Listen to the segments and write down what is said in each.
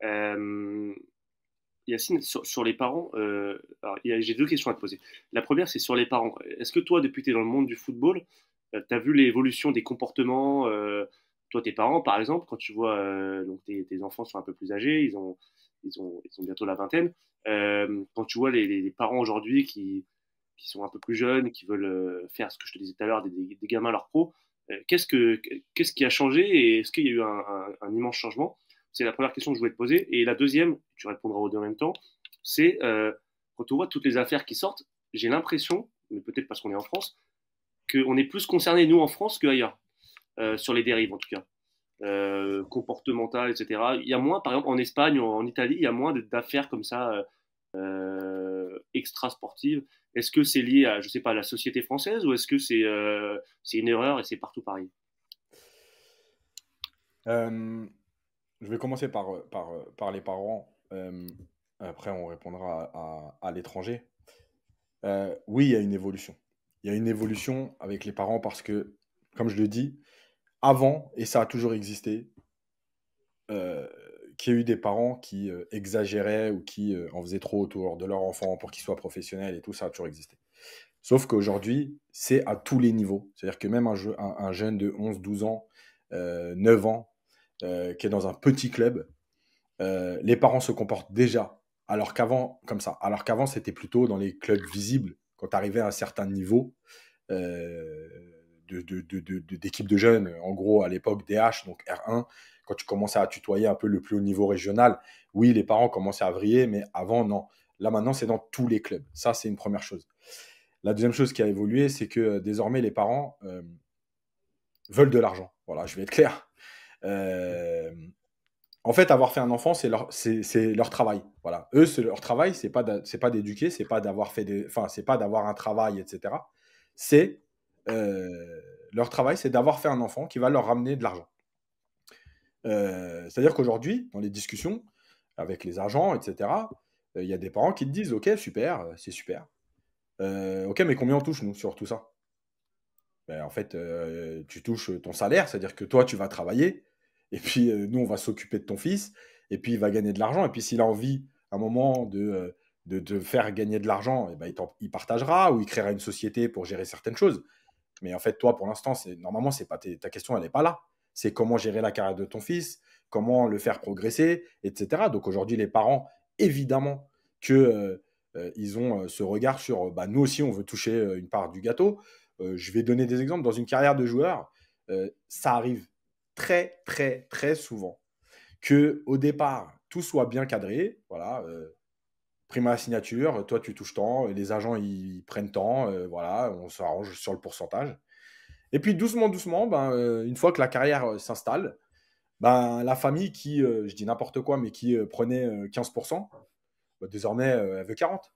Euh, Yacine, sur les parents, alors, j'ai deux questions à te poser. La première, c'est sur les parents. Est-ce que toi, depuis que tu es dans le monde du football, tu as vu l'évolution des comportements toi, tes parents, par exemple, quand tu vois donc tes enfants sont un peu plus âgés, ils ont bientôt la vingtaine. Quand tu vois les parents aujourd'hui qui sont un peu plus jeunes, qui veulent faire ce que je te disais tout à l'heure, des gamins leur pro, qu'est-ce qui a changé et est-ce qu'il y a eu un immense changement? C'est la première question que je voulais te poser. Et la deuxième, tu répondras aux deux en même temps, c'est quand on voit toutes les affaires qui sortent, j'ai l'impression, mais peut-être parce qu'on est en France, qu'on est plus concerné, nous, en France, qu'ailleurs, sur les dérives, en tout cas, comportementales, etc. Il y a moins, par exemple, en Espagne ou en Italie, il y a moins d'affaires comme ça, extra-sportives. Est-ce que c'est lié à, je sais pas, à la société française ou est-ce que c'est une erreur et c'est partout pareil? Euh, je vais commencer par les parents. Après, on répondra à l'étranger. Oui, il y a une évolution. Il y a une évolution avec les parents parce que, comme je le dis, avant, et ça a toujours existé, euh, qu'il y ait eu des parents qui exagéraient ou qui en faisaient trop autour de leur enfant pour qu'il soit professionnel et tout, ça a toujours existé. Sauf qu'aujourd'hui, c'est à tous les niveaux. C'est-à-dire que même un jeune de 11, 12 ans, 9 ans, qui est dans un petit club, les parents se comportent déjà, alors qu'avant, comme ça. Alors qu'avant, c'était plutôt dans les clubs visibles, quand tu arrivais à un certain niveau euh, d'équipe de jeunes, en gros à l'époque DH, donc R1, quand tu commençais à tutoyer un peu le plus haut niveau régional, oui, les parents commençaient à vriller, mais avant, non. Là, maintenant, c'est dans tous les clubs. Ça, c'est une première chose. La deuxième chose qui a évolué, c'est que désormais, les parents veulent de l'argent. Voilà, je vais être clair. Euh, En fait, avoir fait un enfant, c'est leur travail. Voilà. Eux, leur travail, c'est pas d'éduquer, c'est pas d'avoir fait enfin, c'est pas d'avoir un travail, etc. C'est leur travail, c'est d'avoir fait un enfant qui va leur ramener de l'argent. C'est-à-dire qu'aujourd'hui, dans les discussions avec les agents, etc., il y a des parents qui te disent, ok, super, c'est super. Ok, mais combien on touche nous sur tout ça? Ben, en fait, tu touches ton salaire, c'est-à-dire que toi, tu vas travailler, et puis nous, on va s'occuper de ton fils, et puis il va gagner de l'argent, et puis s'il a envie, à un moment, de faire gagner de l'argent, eh ben, il partagera, ou il créera une société pour gérer certaines choses. Mais en fait, toi, pour l'instant, normalement, c'est pas ta question, elle n'est pas là. C'est comment gérer la carrière de ton fils, comment le faire progresser, etc. Donc aujourd'hui, les parents, évidemment, que ils ont ce regard sur bah, nous aussi, on veut toucher une part du gâteau. Je vais donner des exemples. Dans une carrière de joueur, ça arrive très, très, très souvent que au départ, tout soit bien cadré. Voilà, prime à la signature, toi, tu touches tant, les agents, ils prennent tant. Voilà, on s'arrange sur le pourcentage. Et puis doucement, doucement, ben, une fois que la carrière s'installe, ben, la famille qui, je dis n'importe quoi, mais qui prenait 15%, bah, désormais, elle veut 40.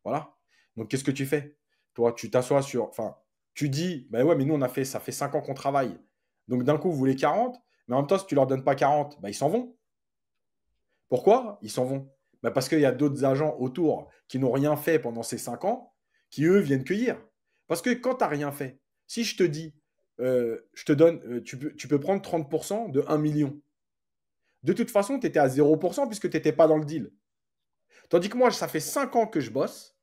Voilà. Donc, qu'est-ce que tu fais? Toi, tu t'assois sur. Enfin, tu dis, ben ouais, mais nous, ça fait 5 ans qu'on travaille. Donc, d'un coup, vous voulez 40, mais en même temps, si tu leur donnes pas 40, ben, ils s'en vont. Pourquoi ils s'en vont? Ben, parce qu'il y a d'autres agents autour qui n'ont rien fait pendant ces 5 ans, qui, eux, viennent cueillir. Parce que quand tu n'as rien fait, si je te dis, je te donne, tu peux prendre 30% de 1 million. De toute façon, tu étais à 0% puisque tu n'étais pas dans le deal. Tandis que moi, ça fait 5 ans que je bosse,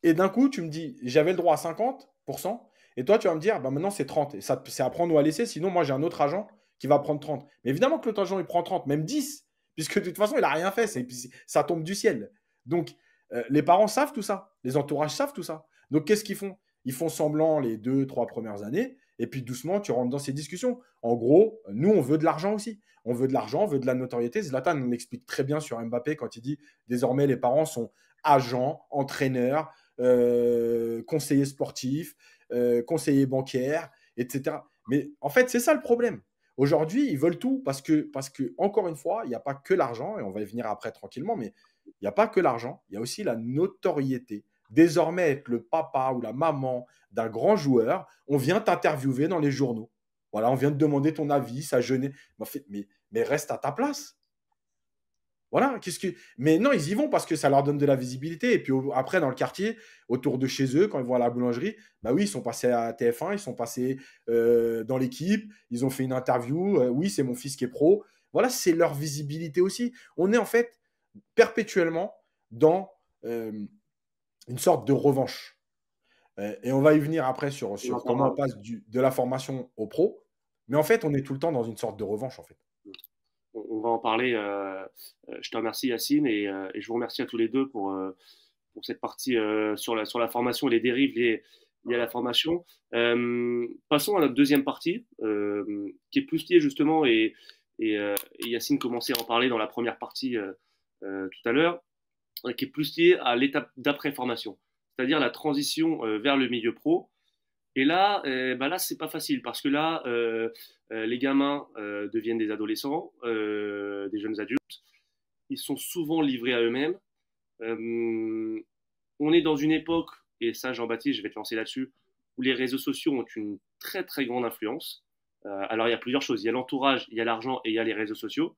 et d'un coup, tu me dis, j'avais le droit à 50%, et toi, tu vas me dire, bah maintenant, c'est 30. Et ça, c'est à prendre ou à laisser, sinon, moi, j'ai un autre agent qui va prendre 30. Mais évidemment que l'autre agent, il prend 30, même 10, puisque de toute façon, il n'a rien fait, ça tombe du ciel. Donc, les parents savent tout ça, les entourages savent tout ça. Donc, qu'est-ce qu'ils font? Ils font semblant les 2, 3 premières années, et puis doucement, tu rentres dans ces discussions. En gros, nous, on veut de l'argent aussi. On veut de l'argent, on veut de la notoriété. Zlatan l'explique très bien sur Mbappé quand il dit désormais, les parents sont agents, entraîneurs, conseiller sportif, conseiller bancaire, etc. Mais en fait, c'est ça le problème. Aujourd'hui, ils veulent tout parce que encore une fois, il n'y a pas que l'argent, et on va y venir après tranquillement, mais il n'y a pas que l'argent, il y a aussi la notoriété. Désormais, être le papa ou la maman d'un grand joueur, on vient t'interviewer dans les journaux. Voilà, on vient te demander ton avis, sa jeunesse. Mais reste à ta place. Voilà, mais non, ils y vont parce que ça leur donne de la visibilité. Et puis après, dans le quartier, autour de chez eux, quand ils vont à la boulangerie, bah oui, ils sont passés à TF1, ils sont passés dans l'équipe, ils ont fait une interview. Oui, c'est mon fils qui est pro. Voilà, c'est leur visibilité aussi. On est en fait perpétuellement dans une sorte de revanche. Et on va y venir après On en sur comment parlera. on passe de la formation au pro. Mais en fait, on est tout le temps dans une sorte de revanche, en fait. On va en parler. Je te remercie, Yacine, et je vous remercie à tous les deux pour cette partie sur la formation et les dérives liées à la formation. Passons à notre deuxième partie, qui est plus liée justement, et Yacine commençait à en parler dans la première partie tout à l'heure, qui est plus liée à l'étape d'après-formation, c'est-à-dire la transition vers le milieu pro. Et là, bah là, c'est pas facile parce que là, les gamins deviennent des adolescents, des jeunes adultes. Ils sont souvent livrés à eux-mêmes. Euh, on est dans une époque, et ça, Jean-Baptiste, je vais te lancer là-dessus, où les réseaux sociaux ont une très très grande influence. Alors, il y a plusieurs choses. Il y a l'entourage, il y a l'argent et il y a les réseaux sociaux.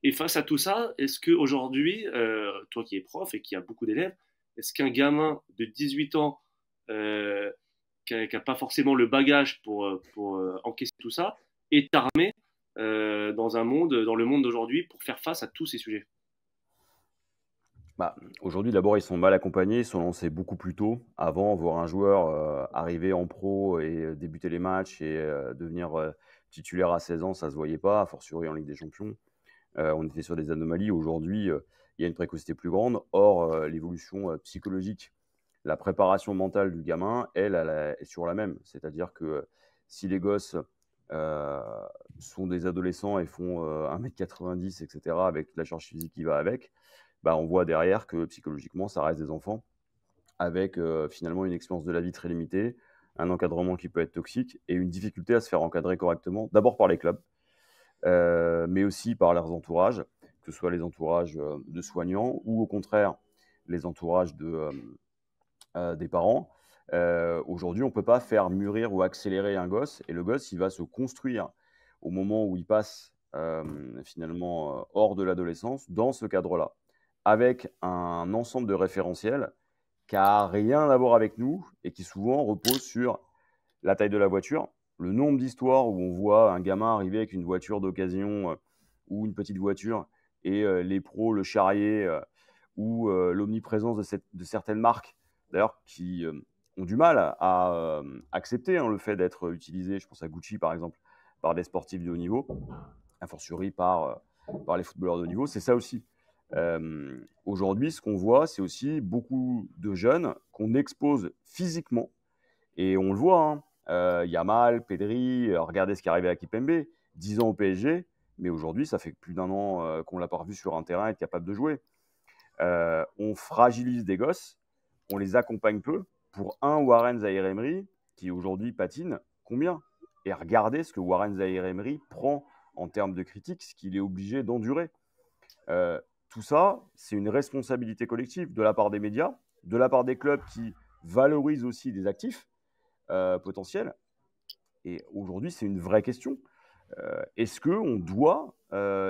Et face à tout ça, est-ce qu'aujourd'hui, toi qui es prof et qui a beaucoup d'élèves, est-ce qu'un gamin de 18 ans qui n'a pas forcément le bagage pour encaisser tout ça est armé dans le monde d'aujourd'hui pour faire face à tous ces sujets? Bah, aujourd'hui, d'abord, ils sont mal accompagnés, ils sont lancés beaucoup plus tôt. Avant, voir un joueur arriver en pro et débuter les matchs et devenir titulaire à 16 ans, ça ne se voyait pas, a fortiori en Ligue des Champions. On était sur des anomalies. Aujourd'hui, il y a une précocité plus grande. Or, l'évolution psychologique, la préparation mentale du gamin, elle est sur la même. C'est-à-dire que si les gosses euh, sont des adolescents et font 1,90 m, etc., avec la charge physique qui va avec, bah, on voit derrière que psychologiquement, ça reste des enfants avec finalement une expérience de la vie très limitée, un encadrement qui peut être toxique et une difficulté à se faire encadrer correctement, d'abord par les clubs, mais aussi par leurs entourages, que ce soit les entourages de soignants ou au contraire les entourages des parents. Aujourd'hui, on ne peut pas faire mûrir ou accélérer un gosse, et le gosse, il va se construire au moment où il passe finalement hors de l'adolescence, dans ce cadre-là, avec un ensemble de référentiels qui n'a rien à voir avec nous et qui souvent repose sur la taille de la voiture, le nombre d'histoires où on voit un gamin arriver avec une voiture d'occasion ou une petite voiture et les pros le charrier ou l'omniprésence de certaines marques, d'ailleurs, qui ont du mal à accepter le fait d'être utilisé, je pense à Gucci par exemple, par des sportifs de haut niveau, a fortiori par les footballeurs de haut niveau. C'est ça aussi. Aujourd'hui, ce qu'on voit, c'est aussi beaucoup de jeunes qu'on expose physiquement, et on le voit, hein. Yamal, Pedri, regardez ce qui est arrivé à Kipembe, 10 ans au PSG, mais aujourd'hui, ça fait plus d'un an qu'on l'a pas revu sur un terrain être capable de jouer. On fragilise des gosses, on les accompagne peu. Pour un Warren Zaïre-Emery, qui aujourd'hui patine, combien? Et regardez ce que Warren Zaïre-Emery prend en termes de critiques, ce qu'il est obligé d'endurer. Tout ça, c'est une responsabilité collective de la part des médias, de la part des clubs qui valorisent aussi des actifs potentiels. Et aujourd'hui, c'est une vraie question. Est-ce qu'on doit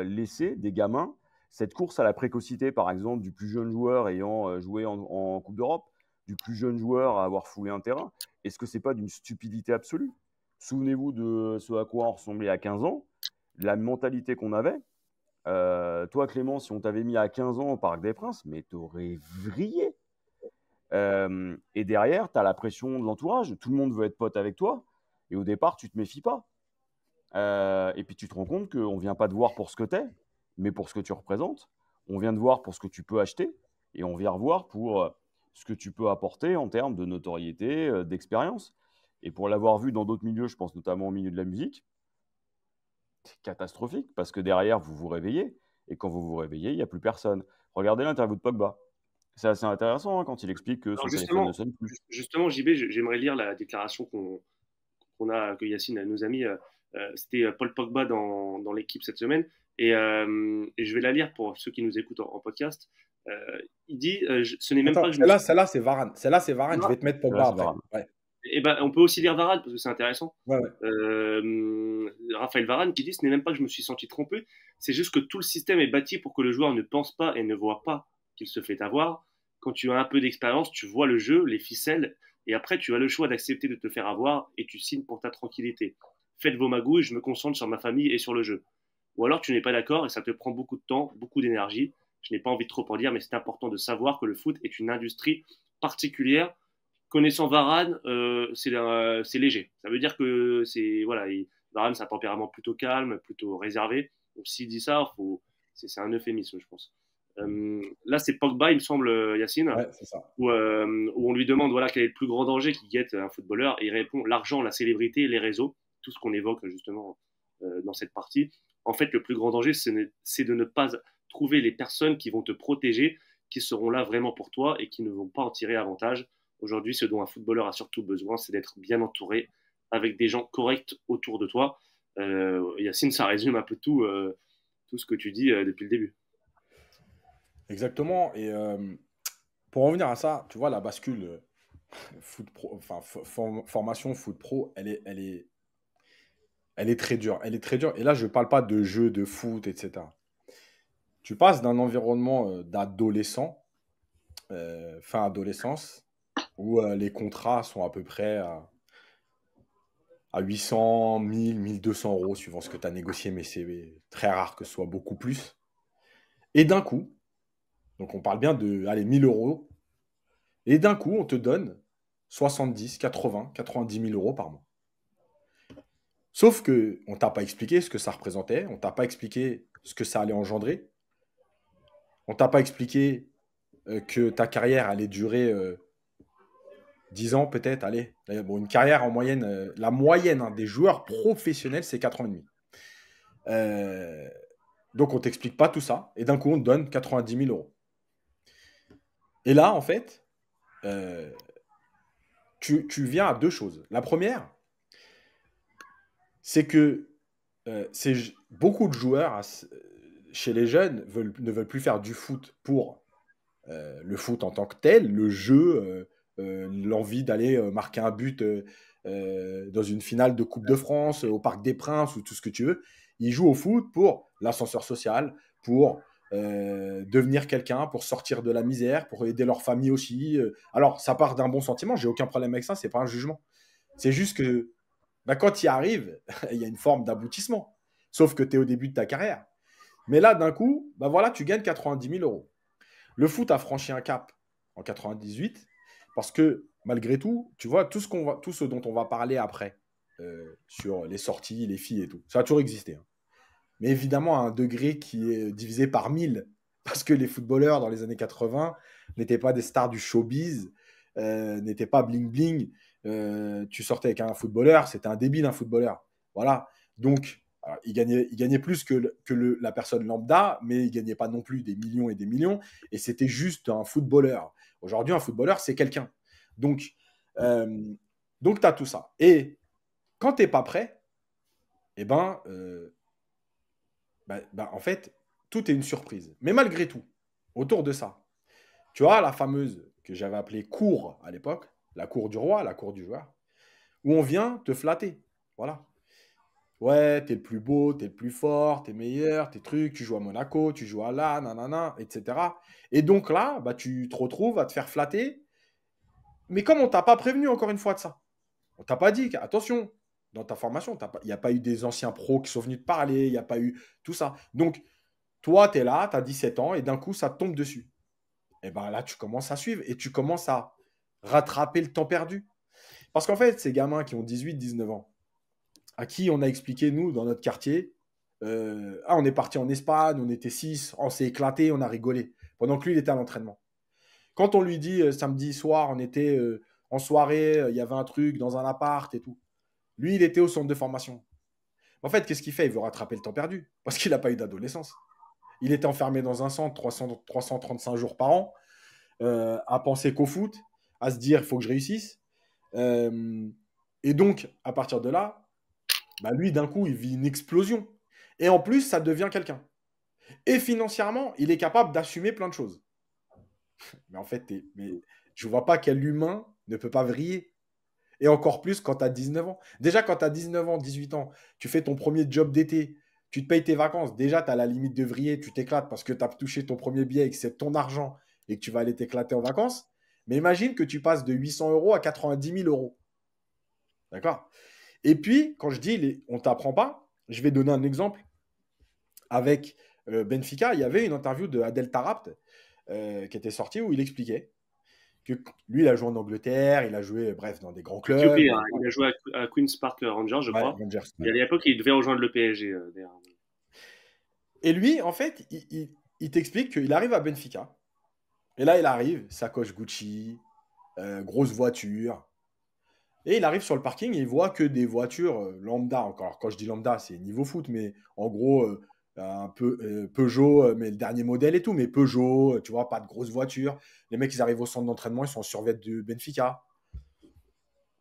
laisser des gamins cette course à la précocité, par exemple, du plus jeune joueur ayant joué en Coupe d'Europe, du plus jeune joueur à avoir foulé un terrain? Est-ce que ce n'est pas d'une stupidité absolue? Souvenez-vous de ce à quoi on ressemblait à 15 ans, la mentalité qu'on avait. Toi, Clément, si on t'avait mis à 15 ans au Parc des Princes, mais t'aurais vrillé. Et derrière, tu as la pression de l'entourage. Tout le monde veut être pote avec toi. Et au départ, tu ne te méfies pas. Et puis, tu te rends compte qu'on ne vient pas te voir pour ce que tu es, mais pour ce que tu représentes. On vient te voir pour ce que tu peux acheter. Et on vient revoir pour ce que tu peux apporter en termes de notoriété, d'expérience. Et pour l'avoir vu dans d'autres milieux, je pense notamment au milieu de la musique, c'est catastrophique parce que derrière, vous vous réveillez. Et quand vous vous réveillez, il n'y a plus personne. Regardez l'interview de Pogba. C'est assez intéressant quand il explique que Alors son téléphone ne sonne plus. justement, JB, j'aimerais lire la déclaration que Yacine nous a mis. C'était Paul Pogba dans l'équipe cette semaine. Et je vais la lire pour ceux qui nous écoutent en podcast. Il dit ce n'est même pas Attends, que je me suis. celle-là, c'est Varane. Celle-là, c'est Varane. Je Non. vais te mettre Là, Pogba c'est après. Varane. Ouais. Et ben, on peut aussi lire Varane parce que c'est intéressant. Ouais, ouais. Raphaël Varane qui dit ce n'est même pas que je me suis senti trompé, c'est juste que tout le système est bâti pour que le joueur ne pense pas et ne voit pas qu'il se fait avoir. Quand tu as un peu d'expérience, tu vois le jeu, les ficelles, et après tu as le choix d'accepter de te faire avoir et tu signes pour ta tranquillité. Faites vos magouilles, je me concentre sur ma famille et sur le jeu. ou alors tu n'es pas d'accord et ça te prend beaucoup de temps, beaucoup d'énergie. Je n'ai pas envie de trop en dire, mais c'est important de savoir que le foot est une industrie particulière. Connaissant Varane, c'est léger. Ça veut dire que Varane, c'est un tempérament plutôt calme, plutôt réservé. Donc s'il dit ça, c'est un euphémisme, je pense. Là, c'est Pogba, il me semble, Yacine, Ouais, c'est ça. où on lui demande voilà, quel est le plus grand danger qui guette un footballeur, et il répond l'argent, la célébrité, les réseaux, tout ce qu'on évoque justement dans cette partie. En fait, le plus grand danger, c'est de ne pas trouver les personnes qui vont te protéger, qui seront là vraiment pour toi et qui ne vont pas en tirer avantage. Aujourd'hui, ce dont un footballeur a surtout besoin, c'est d'être bien entouré avec des gens corrects autour de toi. Yacine, ça résume un peu tout ce que tu dis depuis le début. Exactement. Et pour revenir à ça, tu vois, la bascule foot pro, enfin, formation foot pro, elle est très dure. Elle est très dure. Et là, je ne parle pas de jeux de foot, etc. Tu passes d'un environnement d'adolescent, fin adolescence, où les contrats sont à peu près à 800, 1000, 1200 euros, suivant ce que tu as négocié, mais c'est très rare que ce soit beaucoup plus. Et d'un coup, donc on parle bien de, allez, 1000 euros, et d'un coup, on te donne 70, 80, 90 000 euros par mois. Sauf que on t'a pas expliqué ce que ça représentait, on t'a pas expliqué ce que ça allait engendrer, on t'a pas expliqué que ta carrière allait durer 10 ans peut-être, allez. Bon, une carrière en moyenne, la moyenne des joueurs professionnels, c'est 4 ans et demi. Donc on t'explique pas tout ça, et d'un coup on te donne 90 000 euros. Et là, en fait, tu viens à deux choses. La première, c'est que beaucoup de joueurs chez les jeunes ne veulent plus faire du foot pour le foot en tant que tel, le jeu, l'envie d'aller marquer un but dans une finale de Coupe de France, au Parc des Princes ou tout ce que tu veux. Ils jouent au foot pour l'ascenseur social, pour devenir quelqu'un, pour sortir de la misère, pour aider leur famille aussi. Alors, ça part d'un bon sentiment, j'ai aucun problème avec ça, c'est pas un jugement. C'est juste que bah, quand tu y arrives, il y a une forme d'aboutissement. Sauf que tu es au début de ta carrière. Mais là, d'un coup, bah voilà, tu gagnes 90 000 euros. Le foot a franchi un cap en 98 parce que malgré tout, tu vois, tout ce dont on va parler après sur les sorties, les filles et tout, ça a toujours existé. Hein. Mais évidemment à un degré qui est divisé par 1000 parce que les footballeurs dans les années 80 n'étaient pas des stars du showbiz, n'étaient pas bling-bling. Tu sortais avec un footballeur, c'était un débile un footballeur. Voilà. Donc, alors, il gagnait plus que la personne lambda, mais il gagnait pas non plus des millions et des millions. Et c'était juste un footballeur. Aujourd'hui, un footballeur, c'est quelqu'un. Donc, tu as tout ça. Et quand tu n'es pas prêt, eh ben, en fait, tout est une surprise. Mais malgré tout, autour de ça, tu vois la fameuse que j'avais appelée cour à l'époque, la cour du roi, la cour du joueur, où on vient te flatter. Voilà. Ouais, t'es le plus beau, t'es le plus fort, t'es meilleur, tes trucs, tu joues à Monaco, tu joues à là, nanana, etc. Et donc là, bah, tu te retrouves à te faire flatter. Mais comme on t'a pas prévenu encore une fois de ça, on t'a pas dit, attention, dans ta formation, il n'y a pas eu des anciens pros qui sont venus te parler, il n'y a pas eu tout ça. Donc, toi, tu es là, tu as 17 ans, et d'un coup, ça te tombe dessus. Et bien là, tu commences à suivre et tu commences à rattraper le temps perdu. Parce qu'en fait, ces gamins qui ont 18, 19 ans, à qui on a expliqué, nous, dans notre quartier, on est parti en Espagne, on était 6, on s'est éclaté, on a rigolé, pendant que lui, il était à l'entraînement. Quand on lui dit, samedi soir, on était en soirée, il y avait un truc dans un appart et tout, lui, il était au centre de formation. En fait, qu'est-ce qu'il fait? Il veut rattraper le temps perdu, parce qu'il n'a pas eu d'adolescence. Il était enfermé dans un centre 335 jours par an, à penser qu'au foot, à se dire, il faut que je réussisse. Et donc, à partir de là, bah lui, d'un coup, il vit une explosion. Et en plus, ça devient quelqu'un. Et financièrement, il est capable d'assumer plein de choses. Mais en fait, je ne vois pas quel humain ne peut pas vriller. Et encore plus quand tu as 19 ans. Déjà, quand tu as 19 ans, 18 ans, tu fais ton premier job d'été, tu te payes tes vacances. Déjà, tu as la limite de vriller, tu t'éclates parce que tu as touché ton premier billet et que c'est ton argent et que tu vas aller t'éclater en vacances. Mais imagine que tu passes de 800 euros à 90 000 euros. D'accord? Et puis, quand je dis on ne t'apprend pas, je vais donner un exemple. avec Benfica, il y avait une interview de Adel Taarabt qui était sortie où il expliquait que lui, il a joué en Angleterre, il a joué, bref, dans des grands clubs. Éthiopie, hein. Il a joué à Queen's Park Rangers, je Ouais, crois. Rangers. Et à l'époque, il devait rejoindre le PSG. D'ailleurs. Et lui, en fait, il t'explique qu'il arrive à Benfica. Et là, il arrive, sacoche Gucci, grosse voiture. Et il arrive sur le parking et il voit que des voitures lambda. Encore, quand je dis lambda, c'est niveau foot, mais en gros, un peu Peugeot, mais le dernier modèle et tout. Mais Peugeot, tu vois, pas de grosses voitures. Les mecs, ils arrivent au centre d'entraînement, ils sont en survêt de Benfica.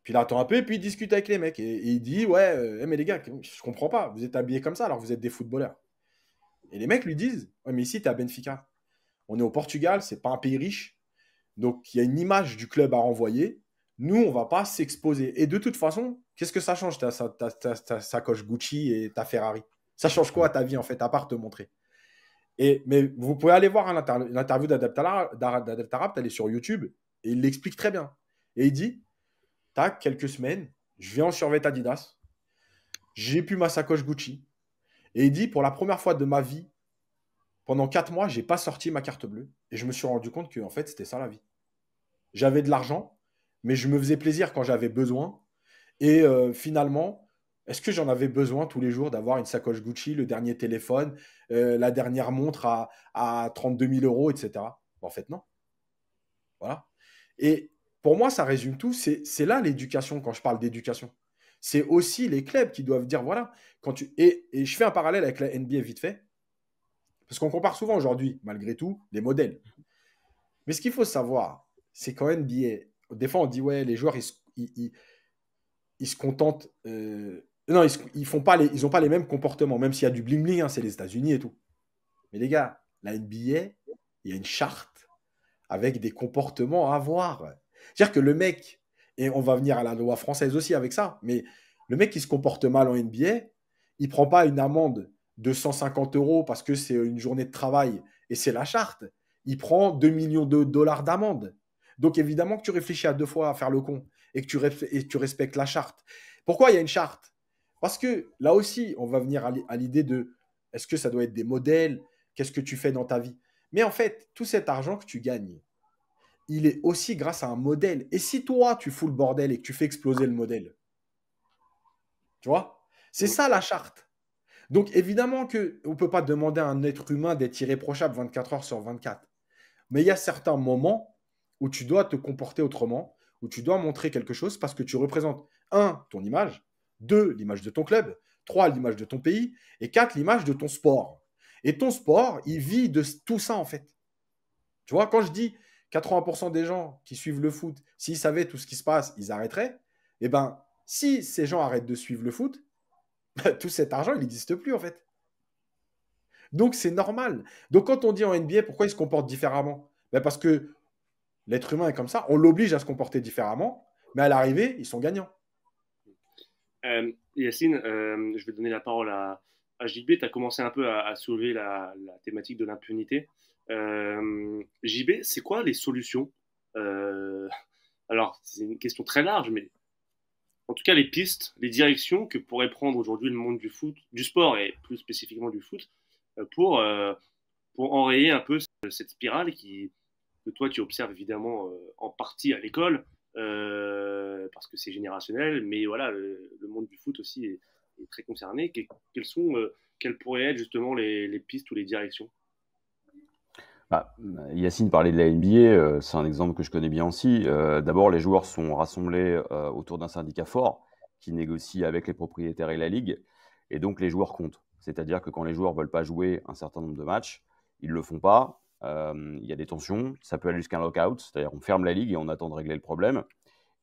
Puis il attend un peu et puis il discute avec les mecs. Et il dit, ouais, mais les gars, je comprends pas. Vous êtes habillés comme ça alors que vous êtes des footballeurs. Et les mecs lui disent, ouais, mais ici, tu es à Benfica. On est au Portugal, c'est pas un pays riche. Donc, il y a une image du club à renvoyer. Nous, on va pas s'exposer. Et de toute façon, qu'est-ce que ça change, ta sacoche Gucci et ta Ferrari? Ça change quoi à ta vie, en fait, à part te montrer? Mais vous pouvez aller voir l'interview d'Adel Taarabt, elle est sur YouTube, et il l'explique très bien. Et il dit, tac, quelques semaines, je viens en survêt Adidas, j'ai plus ma sacoche Gucci. Et il dit, pour la première fois de ma vie, pendant 4 mois, j'ai pas sorti ma carte bleue. Et je me suis rendu compte que, en fait, c'était ça la vie. J'avais de l'argent, mais je me faisais plaisir quand j'avais besoin. Et finalement, est-ce que j'en avais besoin tous les jours d'avoir une sacoche Gucci, le dernier téléphone, la dernière montre à 32 000 euros, etc. En fait, non. Voilà. Et pour moi, ça résume tout. C'est là l'éducation, quand je parle d'éducation. C'est aussi les clubs qui doivent dire, voilà, et je fais un parallèle avec la NBA vite fait, parce qu'on compare souvent aujourd'hui, malgré tout, les modèles. Mais ce qu'il faut savoir, c'est qu'en NBA, des fois on dit, ouais, les joueurs, ils se contentent. Non, ils font pas ils n'ont pas les mêmes comportements, même s'il y a du bling-bling, hein, c'est les États-Unis et tout. Mais les gars, la NBA, il y a une charte avec des comportements à avoir. C'est-à-dire que le mec, et on va venir à la loi française aussi avec ça, mais le mec qui se comporte mal en NBA, il prend pas une amende de 150 euros parce que c'est une journée de travail et c'est la charte. Il prend 2 millions de dollars d'amende. Donc évidemment que tu réfléchis à 2 fois à faire le con et que tu respectes la charte. Pourquoi il y a une charte? Parce que là aussi, on va venir à l'idée de est-ce que ça doit être des modèles? Qu'est-ce que tu fais dans ta vie? Mais en fait, tout cet argent que tu gagnes, il est aussi grâce à un modèle. Et si toi, tu fous le bordel et que tu fais exploser le modèle, tu vois, c'est ça la charte. Donc évidemment qu'on ne peut pas demander à un être humain d'être irréprochable 24 heures sur 24. Mais il y a certains moments où tu dois te comporter autrement, où tu dois montrer quelque chose parce que tu représentes, 1, ton image, 2, l'image de ton club, 3, l'image de ton pays, et 4, l'image de ton sport. Et ton sport, il vit de tout ça en fait. Tu vois, quand je dis 80% des gens qui suivent le foot, s'ils savaient tout ce qui se passe, ils arrêteraient. Eh bien, si ces gens arrêtent de suivre le foot, tout cet argent, il n'existe plus en fait. Donc c'est normal. Donc quand on dit en NBA, pourquoi ils se comportent différemment? Parce que l'être humain est comme ça, on l'oblige à se comporter différemment, mais à l'arrivée, ils sont gagnants. Yacine, je vais donner la parole à JB. Tu as commencé un peu à soulever la thématique de l'impunité. JB, c'est quoi les solutions? Alors, c'est une question très large, mais en tout cas, les pistes, les directions que pourrait prendre aujourd'hui le monde du foot, du sport et plus spécifiquement du foot, pour, pour enrayer un peu cette spirale que toi tu observes évidemment en partie à l'école, parce que c'est générationnel, mais voilà, le monde du foot aussi est très concerné. Quelles pourraient être justement les pistes ou les directions? Yacine parlait de la NBA, c'est un exemple que je connais bien aussi. D'abord, les joueurs sont rassemblés autour d'un syndicat fort qui négocie avec les propriétaires et la ligue, et donc les joueurs comptent. C'est-à-dire que quand les joueurs ne veulent pas jouer un certain nombre de matchs, ils ne le font pas. Il y a des tensions, ça peut aller jusqu'à un lockout, c'est-à-dire on ferme la ligue et on attend de régler le problème.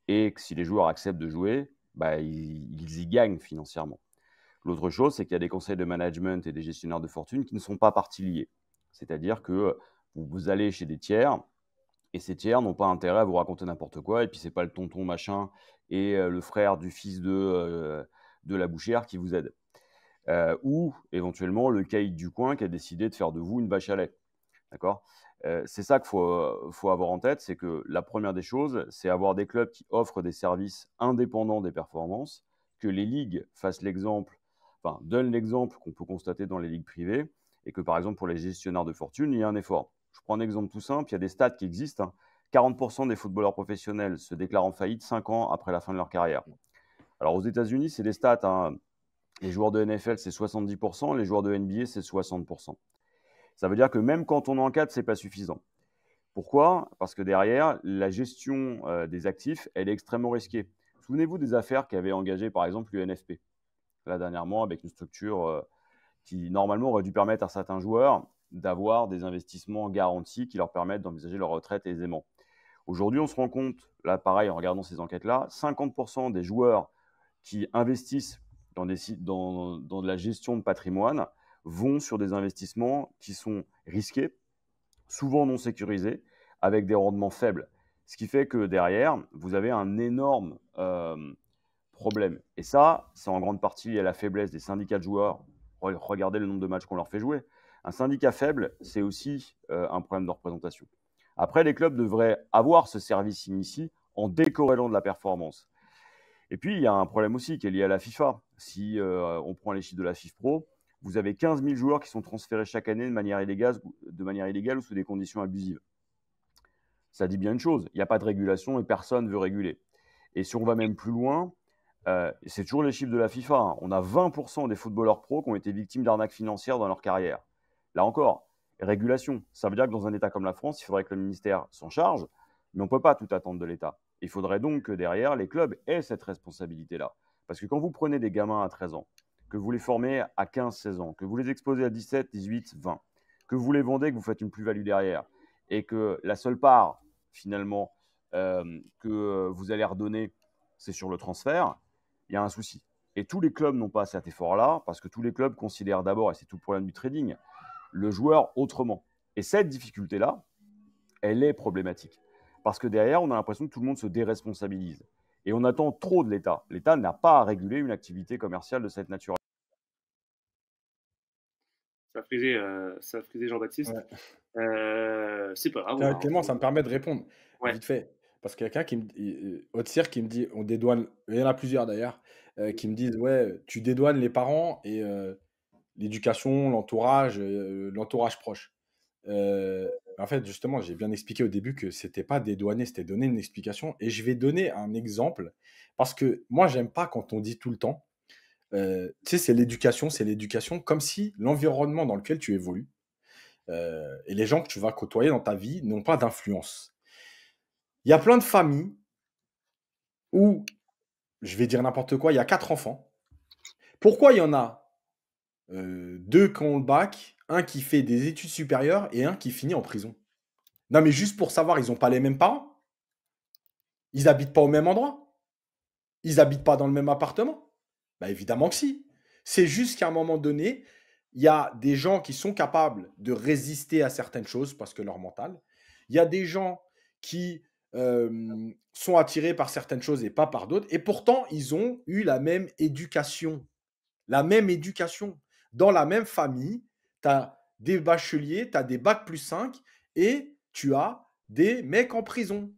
Et que si les joueurs acceptent de jouer, ils y gagnent financièrement. L'autre chose, c'est qu'il y a des conseils de management et des gestionnaires de fortune qui ne sont pas parties liées. C'est-à-dire que vous allez chez des tiers, et ces tiers n'ont pas intérêt à vous raconter n'importe quoi, et puis c'est pas le tonton machin et le frère du fils de la bouchère qui vous aide. Ou éventuellement le caïd du coin qui a décidé de faire de vous une vache à lait. D'accord ? C'est ça qu'il faut avoir en tête, c'est que la première des choses, c'est avoir des clubs qui offrent des services indépendants des performances, que les ligues fassent l'exemple, donne l'exemple qu'on peut constater dans les ligues privées et que, par exemple, pour les gestionnaires de fortune, il y a un effort. Je prends un exemple tout simple, il y a des stats qui existent. 40% des footballeurs professionnels se déclarent en faillite 5 ans après la fin de leur carrière. Alors, aux États-Unis, c'est des stats. Les joueurs de NFL, c'est 70%, les joueurs de NBA, c'est 60%. Ça veut dire que même quand on encadre, ce n'est pas suffisant. Pourquoi? Parce que derrière, la gestion des actifs, elle est extrêmement risquée. Souvenez-vous des affaires qu'avait engagées, par exemple, l'UNFP, là dernièrement, avec une structure qui, normalement, aurait dû permettre à certains joueurs d'avoir des investissements garantis qui leur permettent d'envisager leur retraite aisément. Aujourd'hui, on se rend compte, là, pareil, en regardant ces enquêtes-là, 50% des joueurs qui investissent dans de la gestion de patrimoine vont sur des investissements qui sont risqués, souvent non sécurisés, avec des rendements faibles. Ce qui fait que derrière, vous avez un énorme problème. Et ça, c'est en grande partie lié à la faiblesse des syndicats de joueurs. Regardez le nombre de matchs qu'on leur fait jouer. Un syndicat faible, c'est aussi un problème de représentation. Après, les clubs devraient avoir ce service ici en décorrélant de la performance. Et puis, il y a un problème aussi qui est lié à la FIFA. Si on prend les chiffres de la FIFPro, vous avez 15 000 joueurs qui sont transférés chaque année de manière illégale ou sous des conditions abusives. Ça dit bien une chose, il n'y a pas de régulation et personne ne veut réguler. Et si on va même plus loin, c'est toujours les chiffres de la FIFA. Hein. On a 20% des footballeurs pros qui ont été victimes d'arnaques financières dans leur carrière. Là encore, régulation. Ça veut dire que dans un État comme la France, il faudrait que le ministère s'en charge, mais on ne peut pas tout attendre de l'État. Il faudrait donc que derrière, les clubs aient cette responsabilité-là. Parce que quand vous prenez des gamins à 13 ans, que vous les formez à 15-16 ans, que vous les exposez à 17, 18, 20, que vous les vendez, que vous faites une plus-value derrière, et que la seule part, finalement, que vous allez redonner, c'est sur le transfert, il y a un souci. Et tous les clubs n'ont pas cet effort-là, parce que tous les clubs considèrent d'abord, et c'est tout le problème du trading, le joueur autrement. Et cette difficulté-là, elle est problématique. Parce que derrière, on a l'impression que tout le monde se déresponsabilise. Et on attend trop de l'État. L'État n'a pas à réguler une activité commerciale de cette nature. Ça a frisé Jean-Baptiste. Ouais. C'est pas grave. Tiens, Clément, ça me permet de répondre Ouais. vite fait. Parce qu'il y a quelqu'un qui me dit, Haute-Sire qui me dit, on dédouane, il y en a plusieurs d'ailleurs, qui me disent, ouais, tu dédouanes les parents et l'éducation, l'entourage proche. En fait, justement, j'ai bien expliqué au début que c'était pas dédouaner, c'était donner une explication. Et je vais donner un exemple parce que moi, j'aime pas quand on dit tout le temps, tu sais, c'est l'éducation, comme si l'environnement dans lequel tu évolues et les gens que tu vas côtoyer dans ta vie n'ont pas d'influence. Il y a plein de familles où, je vais dire n'importe quoi, il y a 4 enfants. Pourquoi il y en a 2 qui ont le bac, un qui fait des études supérieures et un qui finit en prison? Non, mais juste pour savoir, ils n'ont pas les mêmes parents? Ils habitent pas au même endroit? Ils habitent pas dans le même appartement? Bah évidemment que si. C'est juste qu'à un moment donné, il y a des gens qui sont capables de résister à certaines choses parce que leur mental. Il y a des gens qui sont attirés par certaines choses et pas par d'autres. Et pourtant, ils ont eu la même éducation. La même éducation. Dans la même famille, tu as des bacheliers, tu as des bacs plus 5 et tu as des mecs en prison.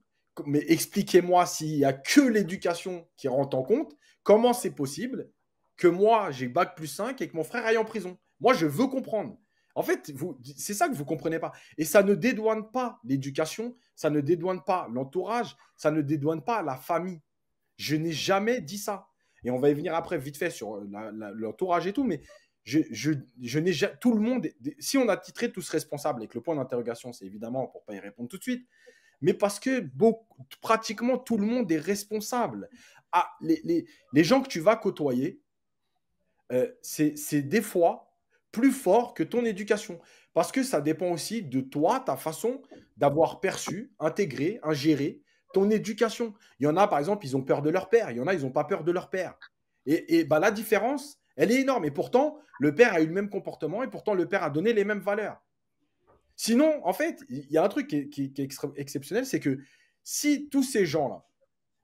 Mais expliquez-moi s'il n'y a que l'éducation qui rentre en compte, comment c'est possible que moi, j'ai bac plus 5 et que mon frère aille en prison? Moi, je veux comprendre. En fait, c'est ça que vous ne comprenez pas. Et ça ne dédouane pas l'éducation, ça ne dédouane pas l'entourage, ça ne dédouane pas la famille. Je n'ai jamais dit ça. Et on va y venir après vite fait sur l'entourage et tout, mais je n'ai jamais. Tout le monde. Si on a titré tous responsables et que le point d'interrogation, c'est évidemment pour ne pas y répondre tout de suite, mais parce que pratiquement tout le monde est responsable. Ah, les gens que tu vas côtoyer, c'est des fois plus fort que ton éducation. Parce que ça dépend aussi de toi, ta façon d'avoir perçu, intégré, ingéré ton éducation. Il y en a, par exemple, ils ont peur de leur père. Il y en a, ils n'ont pas peur de leur père. Et bah, la différence, elle est énorme. Et pourtant, le père a eu le même comportement et pourtant, le père a donné les mêmes valeurs. Sinon, en fait, il y a un truc qui est exceptionnel, c'est que si tous ces gens-là,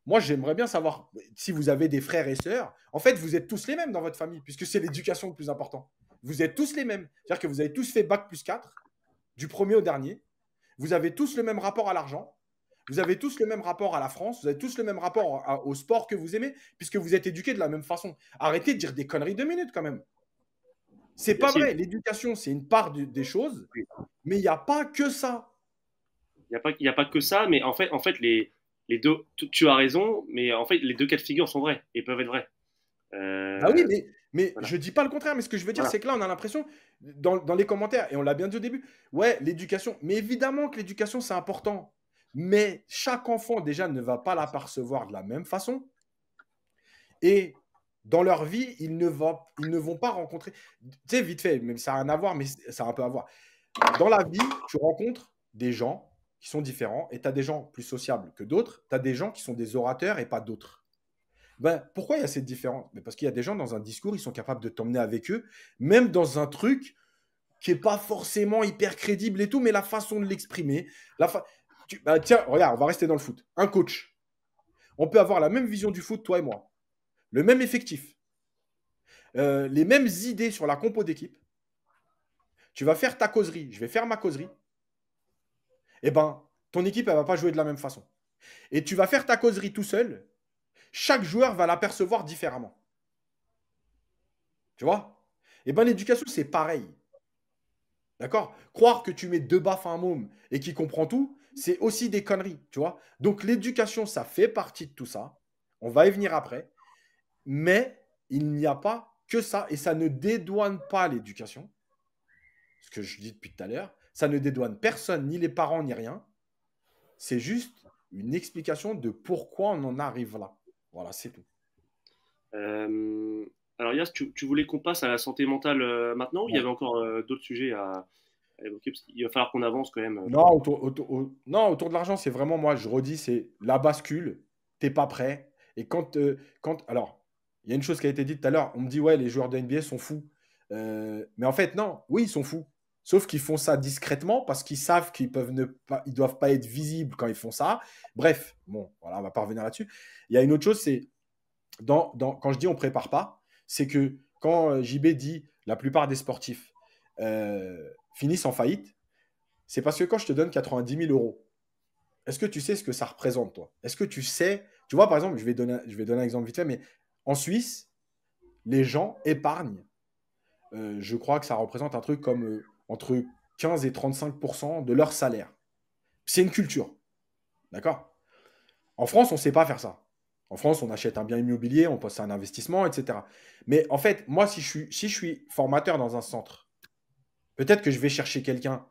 moi, j'aimerais bien savoir si vous avez des frères et sœurs, en fait, vous êtes tous les mêmes dans votre famille, puisque c'est l'éducation le plus important. Vous êtes tous les mêmes. C'est-à-dire que vous avez tous fait bac plus 4, du premier au dernier. Vous avez tous le même rapport à l'argent. Vous avez tous le même rapport à la France, vous avez tous le même rapport au sport que vous aimez, puisque vous êtes éduqués de la même façon. Arrêtez de dire des conneries 2 minutes quand même. C'est pas Yacine, vrai. L'éducation, c'est une part des choses, oui. mais il n'y a pas que ça. Il y a pas que ça, mais en fait les deux, tu as raison, mais en fait, les deux cas de figure sont vrais et peuvent être vrais. Bah oui, Euh, mais voilà. je dis pas le contraire, mais ce que je veux dire, Voilà. c'est que là, on a l'impression, dans les commentaires, et on l'a bien dit au début, ouais, l'éducation, mais évidemment que l'éducation, c'est important. Mais chaque enfant, déjà, ne va pas la percevoir de la même façon. Et dans leur vie, ils ne vont pas rencontrer. Tu sais, vite fait, même ça n'a rien à voir, mais ça a un peu à voir. Dans la vie, tu rencontres des gens qui sont différents et tu as des gens plus sociables que d'autres. Tu as des gens qui sont des orateurs et pas d'autres. Ben, pourquoi il y a cette différence? Ben, parce qu'il y a des gens dans un discours, ils sont capables de t'emmener avec eux, même dans un truc qui n'est pas forcément hyper crédible et tout, mais la façon de l'exprimer. Ben, tiens, regarde, on va rester dans le foot. Un coach. On peut avoir la même vision du foot, toi et moi. Le même effectif. Les mêmes idées sur la compo d'équipe. Tu vas faire ta causerie, je vais faire ma causerie. Eh ben, ton équipe, elle ne va pas jouer de la même façon. Et tu vas faire ta causerie tout seul. Chaque joueur va l'apercevoir différemment. Tu vois? Eh ben, l'éducation, c'est pareil. D'accord? Croire que tu mets deux baffes à un môme et qu'il comprend tout, c'est aussi des conneries. Tu vois? Donc, l'éducation, ça fait partie de tout ça. On va y venir après. Mais il n'y a pas que ça. Et ça ne dédouane pas l'éducation. Ce que je dis depuis tout à l'heure. Ça ne dédouane personne, ni les parents, ni rien. C'est juste une explication de pourquoi on en arrive là. Voilà, c'est tout. Euh, alors, Yas, tu voulais qu'on passe à la santé mentale maintenant ou il y Ouais. avait encore d'autres sujets à évoquer parce qu'il va falloir qu'on avance quand même. Non, non, autour de l'argent, c'est vraiment moi, je redis, c'est la bascule, t'es pas prêt. Et alors, il y a une chose qui a été dite tout à l'heure, on me dit, ouais, les joueurs de NBA sont fous. Mais en fait, non, oui, ils sont fous. Sauf qu'ils font ça discrètement parce qu'ils savent qu'ils peuvent ne pas, ils doivent pas être visibles quand ils font ça. Bref, bon, voilà, on va pas revenir là-dessus. Il y a une autre chose, c'est quand je dis on prépare pas, c'est que quand JB dit la plupart des sportifs finissent en faillite, c'est parce que quand je te donne 90 000 euros, est-ce que tu sais ce que ça représente, toi? Est-ce que tu sais, tu vois, par exemple, je vais donner un exemple vite fait, mais en Suisse, les gens épargnent. Je crois que ça représente un truc comme entre 15 et 35% de leur salaire. C'est une culture. D'accord? En France, on ne sait pas faire ça. En France, on achète un bien immobilier, on passe à un investissement, etc. Mais en fait, moi, si je suis formateur dans un centre, peut-être que je vais chercher quelqu'un,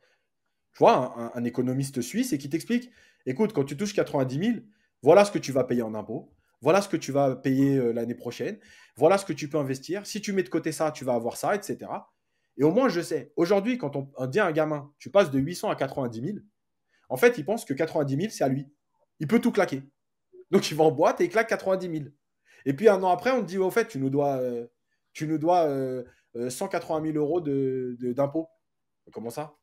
tu vois, un économiste suisse et qui t'explique, écoute, quand tu touches 90 000, voilà ce que tu vas payer en impôts, voilà ce que tu vas payer l'année prochaine, voilà ce que tu peux investir. Si tu mets de côté ça, tu vas avoir ça, etc. Et au moins, je sais. Aujourd'hui, quand on dit à un gamin, tu passes de 800 à 90 000, en fait, il pense que 90 000, c'est à lui. Il peut tout claquer. Donc, il va en boîte et il claque 90 000. Et puis, un an après, on te dit, au fait, tu nous dois 180 000 euros d'impôts. Comment ça?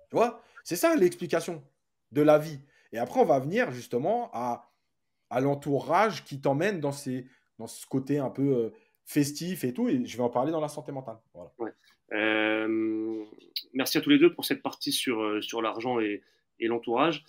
Tu vois? C'est ça l'explication de la vie. Et après, on va venir justement à l'entourage qui t'emmène dans ce côté un peu festif et tout. Et je vais en parler dans la santé mentale. Voilà. Ouais. Merci à tous les deux pour cette partie sur l'argent et l'entourage.